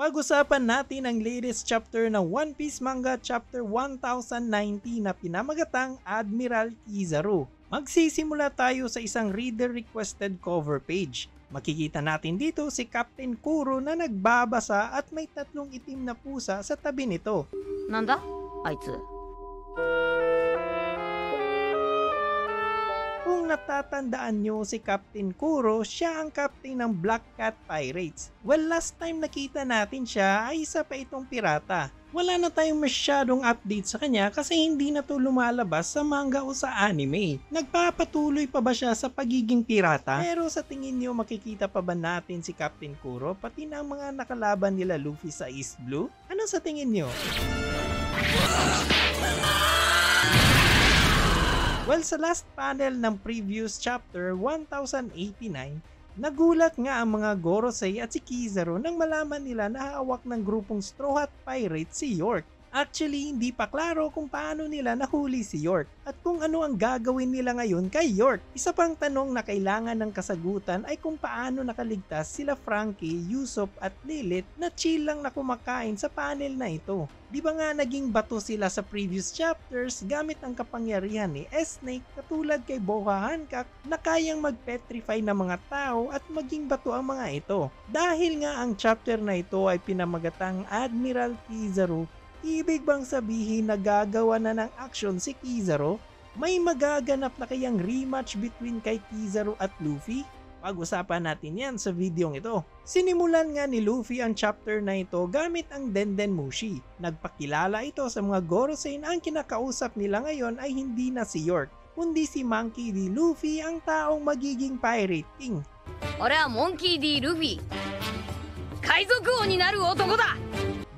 Pag-usapan natin ang latest chapter ng One Piece manga chapter 1090 na pinamagatang Admiral Kizaru. Magsisimula tayo sa isang reader-requested cover page. Makikita natin dito si Captain Kuro na nagbabasa at may tatlong itim na pusa sa tabi nito. Nanda? Aitsu. Kung natatandaan nyo si Captain Kuro, siya ang captain ng Black Cat Pirates. Well, last time nakita natin siya ay isa pa itong pirata. Wala na tayong masyadong update sa kanya kasi hindi na to lumalabas sa manga o sa anime. Nagpapatuloy pa ba siya sa pagiging pirata? Pero sa tingin nyo makikita pa ba natin si Captain Kuro pati na ang mga nakalaban nila Luffy sa East Blue? Ano sa tingin nyo? Well, sa last panel ng previous chapter 1089, nagulat nga ang mga Gorosei at si Kizaru nang malaman nila na hawak ng grupong Straw Hat Pirate si York. Actually, hindi pa klaro kung paano nila nahuli si York at kung ano ang gagawin nila ngayon kay York. Isa pang tanong na kailangan ng kasagutan ay kung paano nakaligtas sila Frankie, Usopp at Lilith na chill lang na kumakain sa panel na ito. Di ba nga naging bato sila sa previous chapters gamit ang kapangyarihan ni S-Snake katulad kay Boha Hancock na kayang mag-petrify ng mga tao at maging bato ang mga ito. Dahil nga ang chapter na ito ay pinamagatang Admiral Kizaru, ibig bang sabihin na gagawa na ng action si Kizaru? May magaganap na kayang rematch between kay Kizaru at Luffy? Pag-usapan natin yan sa videong ito. Sinimulan nga ni Luffy ang chapter na ito gamit ang Denden Mushi. Nagpakilala ito sa mga Gorosei na ang kinakausap nila ngayon ay hindi na si York, kundi si Monkey D. Luffy ang taong magiging Pirate King. Ore wa Monkey D. Luffy. Kaizoku ni naru otoko da!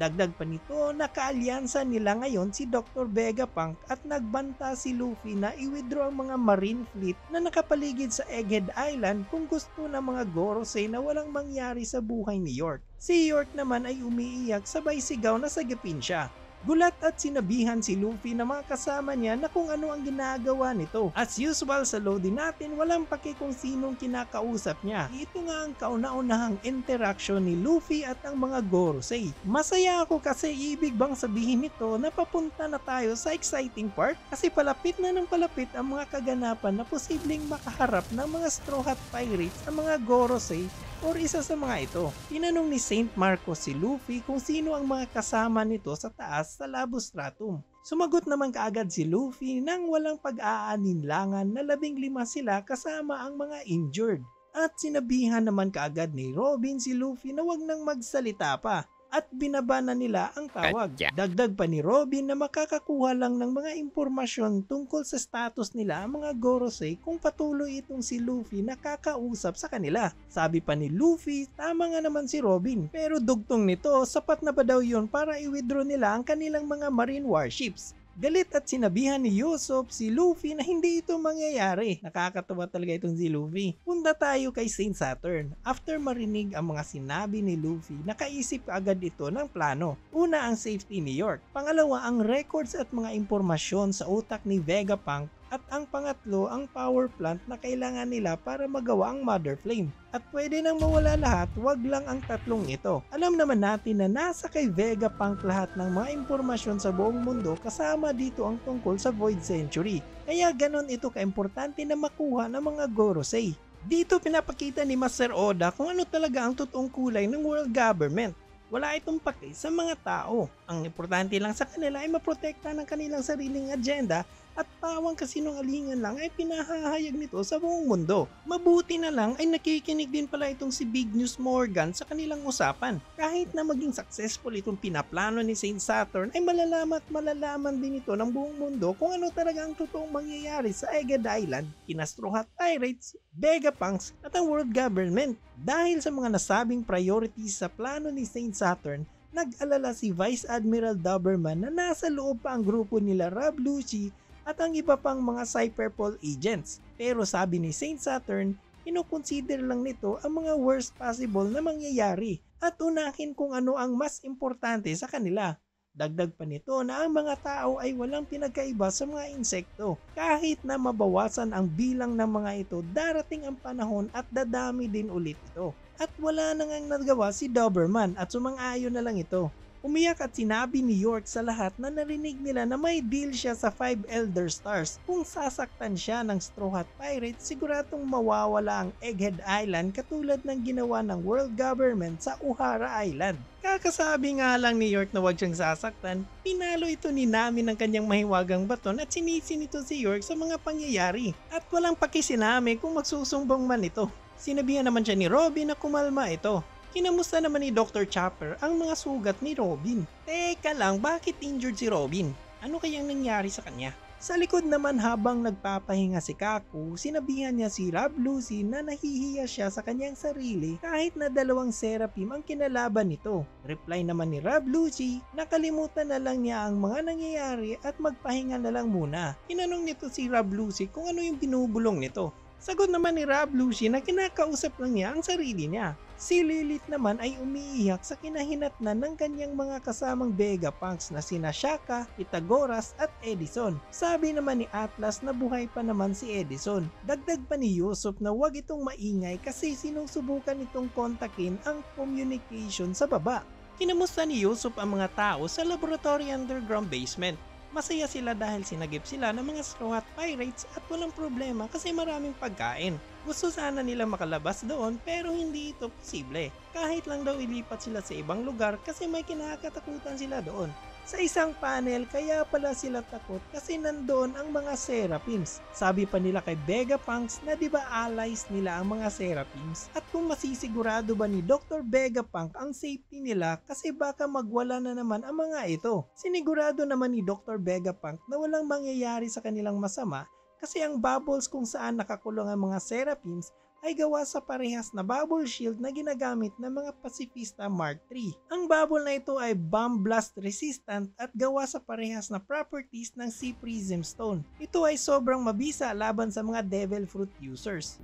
Dagdag pa nito, nakaalyansa nila ngayon si Dr. Vegapunk at nagbanta si Luffy na i-withdraw ang mga marine fleet na nakapaligid sa Egghead Island kung gusto ng mga Gorosei na walang mangyari sa buhay ni York. Si York naman ay umiiyak sabay sigaw na sagipin siya. Gulat at sinabihan si Luffy na mga kasama niya na kung ano ang ginagawa nito. As usual sa loading natin, walang pake kung sinong kinakausap niya. Ito nga ang kauna-unahang interaction ni Luffy at ang mga Gorosei. Masaya ako kasi ibig bang sabihin nito na papunta na tayo sa exciting part? Kasi palapit na ng palapit ang mga kaganapan na posibleng makaharap ng mga Straw Hat Pirates ang mga Gorosei or isa sa mga ito. Tinanong ni Saint Marcos si Luffy kung sino ang mga kasama nito sa taas sa Labo Stratum. Sumagot naman kaagad si Luffy nang walang pag-aalinlangan na 15 sila kasama ang mga injured. At sinabihan naman kaagad ni Robin si Luffy na wag nang magsalita pa at binaba na nila ang tawag. Dagdag pa ni Robin na makakakuha lang ng mga impormasyon tungkol sa status nila ang mga Gorosei kung patuloy itong si Luffy na kakausap sa kanila. Sabi pa ni Luffy, tama nga naman si Robin, pero dugtong nito, sapat na ba daw yun para i-withdraw nila ang kanilang mga marine warships? Galit at sinabihan ni Usopp si Luffy na hindi ito mangyayari. Nakakatawa talaga itong si Luffy. Punta tayo kay Saint Saturn. After marinig ang mga sinabi ni Luffy, nakaisip agad ito ng plano. Una ang safety ni York. Pangalawa ang records at mga impormasyon sa utak ni Vegapunk. At ang pangatlo ang power plant na kailangan nila para magawa ang Mother Flame. At pwede nang mawala lahat, wag lang ang tatlong ito. Alam naman natin na nasa kay Vegapunk lahat ng mga impormasyon sa buong mundo kasama dito ang tungkol sa Void Century. Kaya ganon ito kaimportante na makuha ng mga Gorosei. Dito pinapakita ni Master Oda kung ano talaga ang totoong kulay ng world government. Wala itong pake sa mga tao. Ang importante lang sa kanila ay maprotekta ng kanilang sariling agenda at pawang kasinungalingan lang ay pinahahayag nito sa buong mundo. Mabuti na lang ay nakikinig din pala itong si Big News Morgan sa kanilang usapan. Kahit na maging successful itong pinaplano ni Saint Saturn ay malalaman din ito ng buong mundo kung ano talaga ang totoong mangyayari sa Egghead Island, kina Straw Hat Pirates, Vegapunks at ang world government. Dahil sa mga nasabing priorities sa plano ni Saint Saturn, nag-alala si Vice Admiral Doberman na nasa loob pa ang grupo nila Rob Lucci at ang iba pang mga Cyberpol agents. Pero sabi ni Saint Saturn, ino-consider lang nito ang mga worst possible na mangyayari at unahin kung ano ang mas importante sa kanila. Dagdag pa nito na ang mga tao ay walang pinagkaiba sa mga insekto. Kahit na mabawasan ang bilang ng mga ito, darating ang panahon at dadami din ulit ito. At wala na ngang nagawa si Doberman at sumang-ayon na lang ito. Umiyak at sinabi ni York sa lahat na narinig nila na may deal siya sa 5 Elder Stars. Kung sasaktan siya ng Straw Hat Pirates, siguradong mawawala ang Egghead Island katulad ng ginawa ng world government sa Uhara Island. Kakasabi nga lang ni York na wag siyang sasaktan, pinalo ito ni Nami ng kanyang mahiwagang baton at sinisin ito si York sa mga pangyayari. At walang pakisinami kung magsusumbong man ito. Sinabihan naman siya ni Robin na kumalma ito. Kinamusta naman ni Dr. Chopper ang mga sugat ni Robin. Teka lang, bakit injured si Robin? Ano kayang nangyari sa kanya? Sa likod naman habang nagpapahinga si Kaku, sinabihan niya si Rob Lucy na nahihiya siya sa kanyang sarili kahit na 2 Seraphim ang kinalaban nito. Reply naman ni Rob Lucy, nakalimutan na lang niya ang mga nangyayari at magpahinga na lang muna. Tinanong nito si Rob Lucy kung ano yung binubulong nito. Sagot naman ni Rob Lucy na kinakausap lang niya ang sarili niya. Si Lilith naman ay umiiyak sa kinahinatnan ng kanyang mga kasamang Vegapunks na sina Shaka, Pythagoras at Edison. Sabi naman ni Atlas na buhay pa naman si Edison. Dagdag pa ni Yusuf na huwag itong maingay kasi sinusubukan itong kontakin ang communication sa baba. Kinamusta ni Yusuf ang mga tao sa laboratory underground basement. Masaya sila dahil sinagip sila ng mga Straw Hat Pirates at walang problema kasi maraming pagkain. Gusto sana nila makalabas doon pero hindi ito posible. Kahit lang daw ilipat sila sa ibang lugar kasi may kinakatakutan sila doon. Sa isang panel kaya pala sila takot kasi nandoon ang mga Seraphims. Sabi pa nila kay Vegapunks na di ba allies nila ang mga Seraphims at kung masisigurado ba ni Dr. Vegapunk ang safety nila kasi baka magwala na naman ang mga ito. Sinigurado naman ni Dr. Vegapunk na walang mangyayari sa kanilang masama kasi ang bubbles kung saan nakakulong ang mga Seraphims ay gawa sa parehas na bubble shield na ginagamit ng mga Pacifista Mark III. Ang bubble na ito ay bomb blast resistant at gawa sa parehas na properties ng Sea Prism Stone. Ito ay sobrang mabisa laban sa mga Devil Fruit users.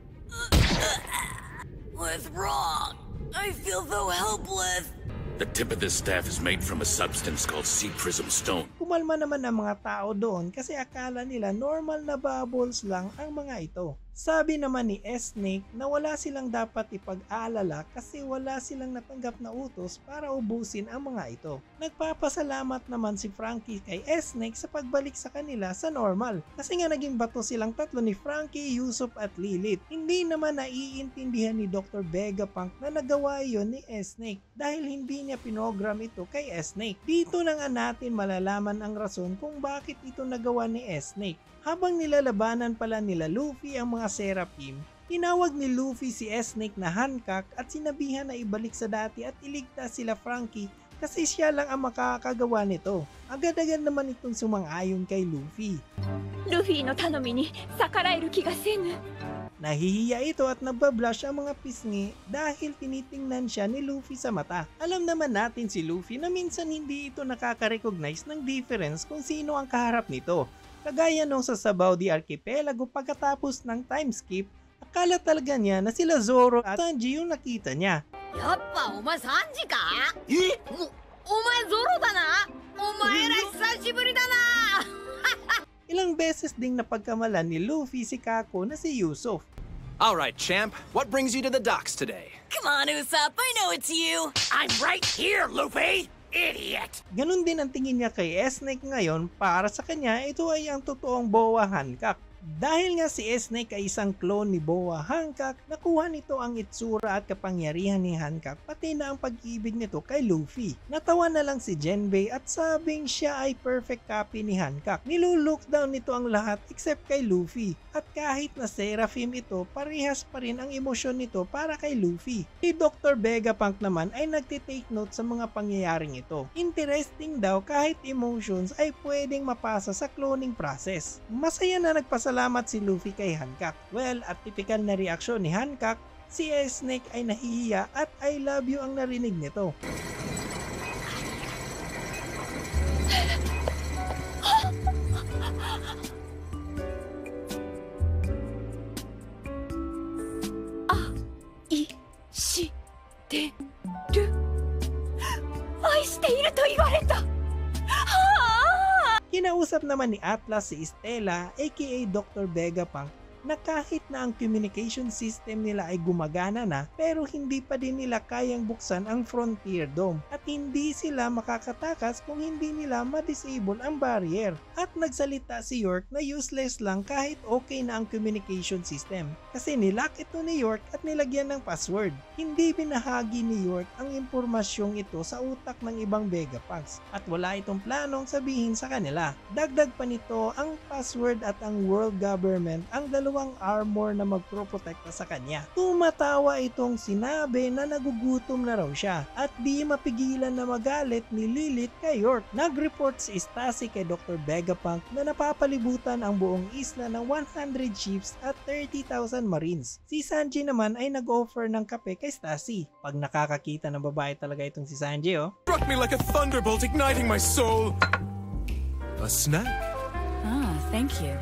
What's wrong? I feel so helpless. The tip of this staff is made from a substance called Sea Prism Stone. Kumalma naman ang mga tao doon kasi akala nila normal na bubbles lang ang mga ito. Sabi naman ni S-Snake na wala silang dapat ipag-aalala kasi wala silang natanggap na utos para ubusin ang mga ito. Nagpapasalamat naman si Frankie kay S-Snake sa pagbalik sa kanila sa normal kasi nga naging bato silang tatlo ni Frankie, Yusuf at Lilith. Hindi naman naiintindihan ni Dr. Vegapunk na nagawa yon ni S-Snake dahil hindi niya pinogram ito kay S-Snake. Dito na nga natin malalaman ang rason kung bakit ito nagawa ni S-Snake. Habang nilalabanan pala nila Luffy ang mga Seraphim, tinawag ni Luffy si S-Snake na Hancock at sinabihan na ibalik sa dati at iligtas sila Frankie kasi siya lang ang makakagawa nito. Agad-agad naman itong sumang-ayon kay Luffy. Luffy no tanomi ni sakaraeru ki ga senu. Nahihiya ito at nagbablush ang mga pisngi dahil tinitingnan siya ni Luffy sa mata. Alam naman natin si Luffy na minsan hindi ito nakaka-recognize ng difference kung sino ang kaharap nito. Kagaya nung sa Sabaw the Archipelago pagkatapos ng time skip, akala talaga niya na sila Zoro at Sanji yung nakita niya. Yappa, omae Sanji ka? Omae Zoro da na? Omae ra hisashiburi da na! Ilang beses ding napagkamalan ni Luffy si Kako na si Yusuf. Alright, champ. What brings you to the docks today? Come on, Usopp, I know it's you. I'm right here, Luffy! Idiot! Ganon din ang tingin niya kay S-Snake ngayon, para sa kanya ito ay ang totoong Boa Hancock. Dahil nga si S-Snake ay isang clone ni Boa Hancock, nakuha nito ang itsura at kapangyarihan ni Hancock pati na ang pag-ibig nito kay Luffy. Natawa na lang si Jinbei at sabing siya ay perfect copy ni Hancock. Nilulook down nito ang lahat except kay Luffy. At kahit na Seraphim ito, parehas pa rin ang emosyon nito para kay Luffy. Si Dr. Vegapunk naman ay nagtitake note sa mga pangyayaring ito. Interesting daw kahit emotions ay pwedeng mapasa sa cloning process. Masaya na nagpasalamat si Luffy kay Hancock. Well, at typical na reaksyon ni Hancock, si S-Snake ay nahihiya at I love you ang narinig nito. Kinausap naman ni Atlas si Stella aka Dr. Vegapunk na kahit na ang communication system nila ay gumagana na, pero hindi pa din nila kayang buksan ang Frontier Dome at hindi sila makakatakas kung hindi nila ma-disable ang barrier. At nagsalita si York na useless lang kahit okay na ang communication system kasi nilock ito ni York at nilagyan ng password. Hindi binahagi ni York ang impormasyong ito sa utak ng ibang Vegapunks at wala itong planong sabihin sa kanila. Dagdag pa nito, ang password at ang world government ang dalawang armor na magproprotekta sa kanya. Tumatawa itong sinabi na nagugutom na raw siya at di mapigilan na magalit ni Lilith kay York. Nag-report si Stassi kay Dr. Vegapunk na napapalibutan ang buong isla ng 100 ships at 30,000 marines. Si Sanji naman ay nag-offer ng kape kay Stassi. Pag nakakakita ng babae talaga itong si Sanji, oh. Struck me like a thunderbolt, igniting my soul. A snack? Ah, thank you.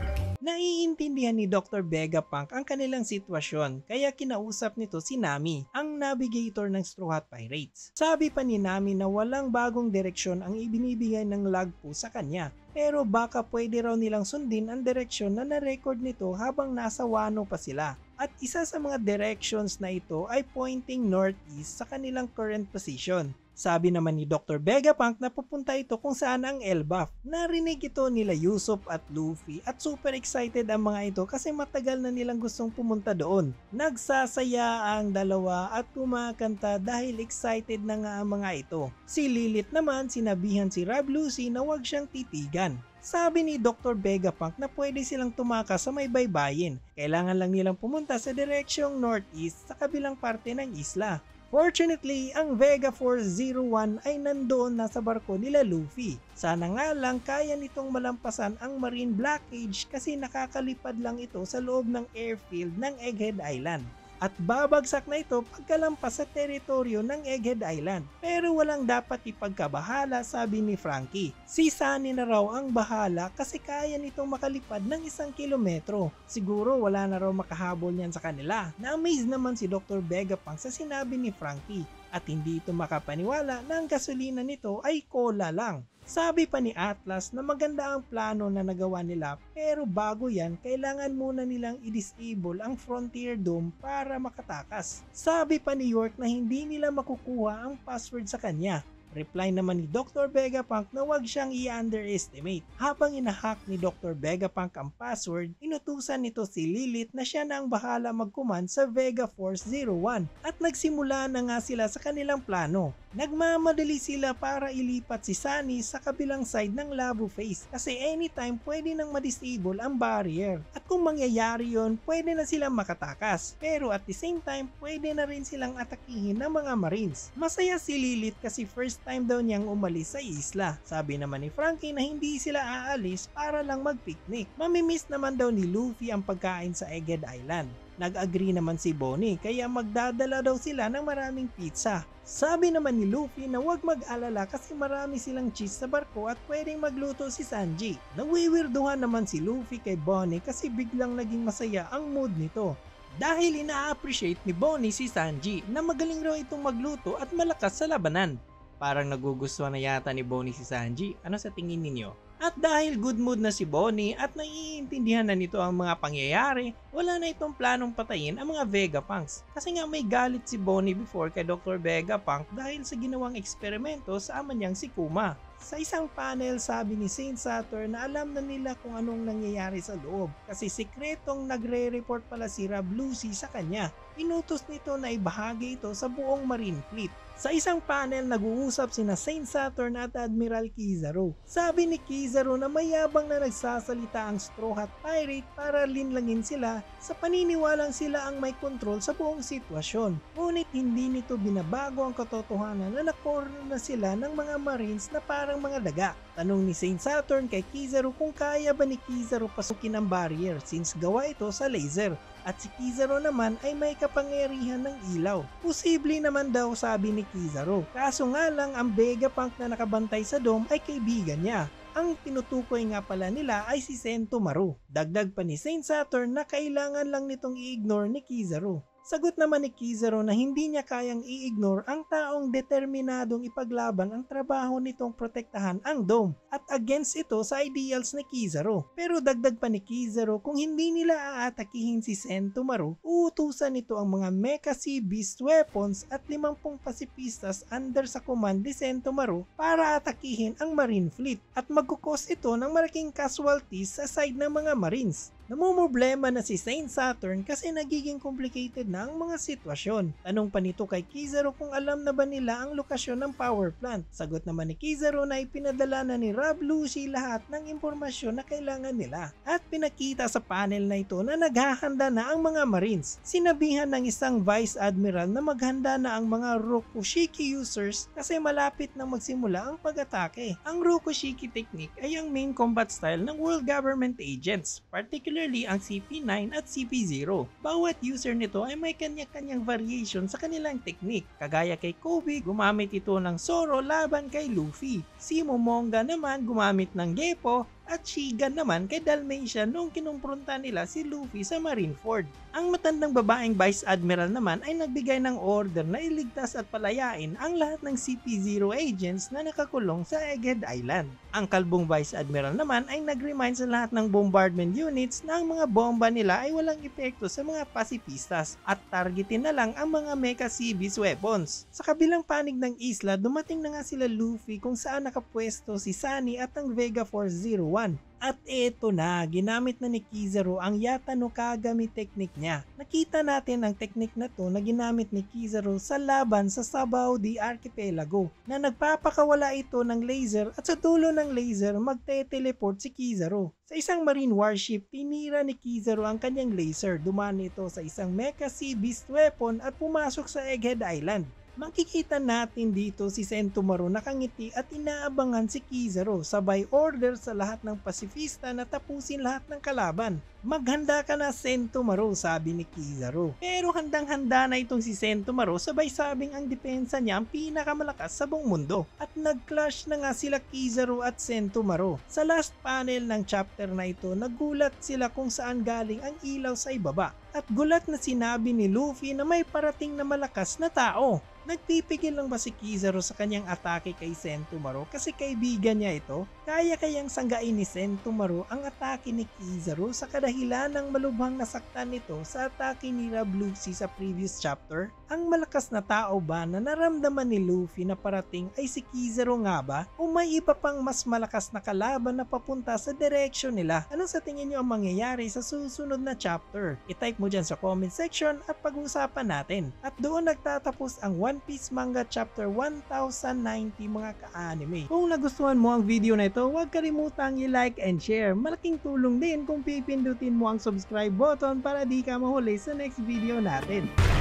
Naiintindihan ni Dr. Vegapunk ang kanilang sitwasyon kaya kinausap nito si Nami, ang navigator ng Straw Hat Pirates. Sabi pa ni Nami na walang bagong direksyon ang ibinibigay ng logpo sa kanya, pero baka pwede raw nilang sundin ang direksyon na na-record nito habang nasa Wano pa sila. At isa sa mga directions na ito ay pointing northeast sa kanilang current position. Sabi naman ni Dr. Vegapunk na pupunta ito kung saan ang Elbaf. Narinig ito nila Usopp at Luffy at super excited ang mga ito kasi matagal na nilang gustong pumunta doon. Nagsasaya ang dalawa at kumakanta dahil excited na nga ang mga ito. Si Lilith naman sinabihan si Rob Lucy na huwag siyang titigan. Sabi ni Dr. Vegapunk na pwede silang tumakas sa may baybayin. Kailangan lang nilang pumunta sa direksyong northeast sa kabilang parte ng isla. Fortunately, ang Vega Force 01 ay nandoon na sa barko nila Luffy. Sana nga lang kaya nitong malampasan ang marine blockage kasi nakakalipad lang ito sa loob ng airfield ng Egghead Island. At babagsak na ito pagkalampas sa teritoryo ng Egghead Island. Pero walang dapat ipagkabahala, sabi ni Frankie. Si Sunny na raw ang bahala kasi kaya nitong makalipad ng 1 kilometro. Siguro wala na raw makahabol niyan sa kanila. Na-amaze naman si Dr. Vegapunk sa sinabi ni Frankie at hindi ito makapaniwala na ang gasolina nito ay cola lang. Sabi pa ni Atlas na maganda ang plano na nagawa nila pero bago yan kailangan muna nilang i-disable ang Frontier Dome para makatakas. Sabi pa ni York na hindi nila makukuha ang password sa kanya. Reply naman ni Dr. Vegapunk na wag siyang i-underestimate. Habang inahack ni Dr. Vegapunk ang password, inutusan nito si Lilith na siya na ang bahala mag-command sa Vega Force 01 at nagsimula na nga sila sa kanilang plano. Nagmamadali sila para ilipat si Sunny sa kabilang side ng Labu Face kasi anytime pwede nang ma-disable ang barrier. At kung mangyayari yon, pwede na silang makatakas. Pero at the same time, pwede na rin silang atakihin ng mga Marines. Masaya si Lilith kasi first time daw niyang umalis sa isla. Sabi naman ni Frankie na hindi sila aalis para lang mag-picnic. Mamimiss naman daw ni Luffy ang pagkain sa Egghead Island. Nag-agree naman si Bonnie kaya magdadala daw sila ng maraming pizza. Sabi naman ni Luffy na huwag mag-alala kasi marami silang cheese sa barko at pwedeng magluto si Sanji. Nawiwirduhan naman si Luffy kay Bonnie kasi biglang naging masaya ang mood nito. Dahil ina-appreciate ni Bonnie si Sanji na magaling raw itong magluto at malakas sa labanan. Parang nagugustuhan na yata ni Bonnie si Sanji. Ano sa tingin ninyo? At dahil good mood na si Bonnie at naiintindihan na nito ang mga pangyayari, wala na itong planong patayin ang mga Vegapunks. Kasi nga may galit si Bonnie before kay Dr. Vegapunk dahil sa ginawang eksperimento sa ama niyang si Kuma. Sa isang panel, sabi ni Saint Saturn na alam na nila kung anong nangyayari sa loob kasi sikretong nagre-report pala si Rob Lucy sa kanya. Inutos nito na ibahagi ito sa buong Marine Fleet. Sa isang panel, nag-uusap sina Saint Saturn at Admiral Kizaru. Sabi ni Kizaru na mayabang na nagsasalita ang Straw Hat Pirate para linlangin sila sa paniniwalang sila ang may kontrol sa buong sitwasyon. Ngunit hindi nito binabago ang katotohanan na nakorner na sila ng mga Marines na parang mga daga. Tanong ni Saint Saturn kay Kizaru kung kaya ba ni Kizaru pasukin ang barrier since gawa ito sa laser. At si Kizaru naman ay may kapangyarihan ng ilaw. Posible naman daw, sabi ni Kizaru. Kaso nga lang ang Vegapunk na nakabantay sa dome ay kaibigan niya. Ang tinutukoy nga pala nila ay si Sentomaru. Dagdag pa ni Saint Saturn na kailangan lang nitong i-ignore ni Kizaru. Sagot naman ni Kizaru na hindi niya kayang i-ignore ang taong determinadong ipaglaban ang trabaho nitong protektahan ang dome at against ito sa ideals ni Kizaru. Pero dagdag pa ni Kizaru, kung hindi nila aatakihin si Sentomaru, uutusan nito ang mga Mecha Sea Beast weapons at 50 pasifistas under sa command ni Sentomaru para atakihin ang Marine Fleet at magkukos ito ng malaking casualties sa side ng mga Marines. Namumroblema na si Saint Saturn kasi nagiging complicated na ang mga sitwasyon. Tanong pa nito kay Kizaru kung alam na ba nila ang lokasyon ng power plant. Sagot naman ni Kizaru na ipinadala na ni Rob Lucci lahat ng impormasyon na kailangan nila. At pinakita sa panel na ito na naghahanda na ang mga Marines. Sinabihan ng isang Vice Admiral na maghanda na ang mga Rokushiki users kasi malapit na magsimula ang pag-atake. Ang Rokushiki technique ay ang main combat style ng world government agents, particularly ang CP9 at CP0. Bawat user nito ay may kanya-kanyang variation sa kanilang technique. Kagaya kay Kobe, gumamit ito ng Zoro laban kay Luffy. Si Momonga naman gumamit ng Geppo at Shigan naman kay Dalmatian noong kinumpronta nila si Luffy sa Marineford. Ang matandang babaeng Vice Admiral naman ay nagbigay ng order na iligtas at palayain ang lahat ng CP0 agents na nakakulong sa Egghead Island. Ang kalbong Vice Admiral naman ay nag-remind sa lahat ng bombardment units na ang mga bomba nila ay walang epekto sa mga pacifistas at targetin na lang ang mga Mecha Sea Beast weapons. Sa kabilang panig ng isla, dumating na nga sila Luffy kung saan nakapwesto si Sunny at ang Vega Force 01. At eto na, ginamit na ni Kizaru ang Yata no Kagami technique niya. Nakita natin ang technique na to na ginamit ni Kizaru sa laban sa Sabao de Archipelago na nagpapakawala ito ng laser at sa dulo ng laser magte-teleport si Kizaru. Sa isang marine warship, tinira ni Kizaru ang kanyang laser. Dumaan ito sa isang Mecha Sea Beast weapon at pumasok sa Egghead Island. Makikita natin dito si Sentomaru nakangiti at inaabangan si Kizaru, sabay order sa lahat ng pasifista na tapusin lahat ng kalaban. Maghanda ka na Sentomaru, sabi ni Kizaru. Pero handang-handa na itong si Sentomaru, sabay sabing ang depensa niya ang pinakamalakas sa buong mundo. At nag-clash na nga sila Kizaru at Sentomaru. Sa last panel ng chapter na ito, nagulat sila kung saan galing ang ilaw sa ibaba. At gulat na sinabi ni Luffy na may parating na malakas na tao. Nagpipigil lang ba si Kizaru sa kanyang atake kay Sentomaru kasi kaibigan niya ito? Kaya kayang sanggain ni Sentomaru ang atake ni Kizaru sa kadahilan ng malubhang nasaktan nito sa atake ni Rob Lucci sa previous chapter? Ang malakas na tao ba na naramdaman ni Luffy na parating ay si Kizaru nga ba? O may iba pang mas malakas na kalaban na papunta sa direksyon nila? Ano sa tingin niyo ang mangyayari sa susunod na chapter? I-type mo dyan sa comment section at pag-uusapan natin. At doon nagtatapos ang One Piece Manga Chapter 1090 mga ka-anime. Kung nagustuhan mo ang video na ito, huwag kalimutang i-like and share. Malaking tulong din kung pipindutin mo ang subscribe button para di ka mahuli sa next video natin.